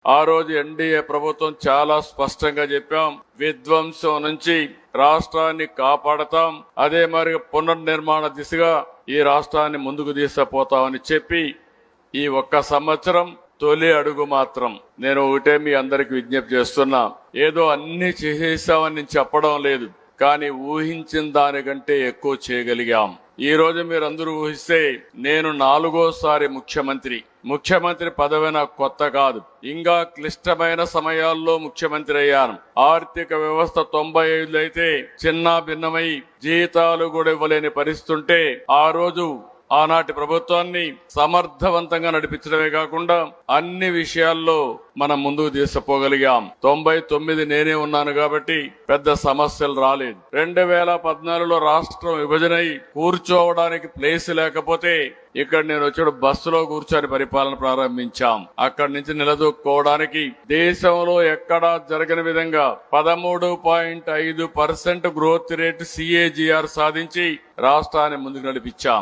ఆ రోజు ఎన్డీఏ ప్రభుత్వం చాలా స్పష్టంగా చెప్పాం, విధ్వంసం నుంచి రాష్ట్రాన్ని కాపాడతాం, అదే మరి పునర్నిర్మాణ దిశగా ఈ రాష్ట్రాన్ని ముందుకు తీసుకుపోతామని చెప్పి ఈ ఒక్క సంవత్సరం తొలి అడుగు మాత్రం నేను ఒకటే మీ అందరికి విజ్ఞప్తి చేస్తున్నా. ఏదో అన్ని చేసేసామని నేను చెప్పడం లేదు, కానీ ఊహించిన దానికంటే ఎక్కువ చేయగలిగాం. ఈ రోజు మీరందరూ ఊహిస్తే నేను 4వ ముఖ్యమంత్రి పదవి నాకు కొత్త కాదు. ఇంకా క్లిష్టమైన సమయాల్లో ముఖ్యమంత్రి అయ్యాను. ఆర్థిక వ్యవస్థ 95 అయితే చిన్న భిన్నమై జీతాలు కూడా ఇవ్వలేని పరిస్థితుంటే ఆ రోజు ఆనాటి ప్రభుత్వాన్ని సమర్థవంతంగా నడిపించడమే కాకుండా అన్ని విషయాల్లో మనం ముందుకు తీసుకుపోగలిగాం. 99 నేనే ఉన్నాను కాబట్టి పెద్ద సమస్యలు రాలేదు. 2014లో రాష్ట్రం విభజనై కూర్చోవడానికి ప్లేస్ లేకపోతే ఇక్కడ నేను వచ్చాడు బస్సులో కూర్చొని పరిపాలన ప్రారంభించాం. అక్కడి నుంచి నిలదొక్కుకోవడానికి దేశంలో ఎక్కడా జరగని విధంగా 13.5% గ్రోత్ రేట్ CAGR సాధించి రాష్ట్రాన్ని ముందుకు నడిపించాం.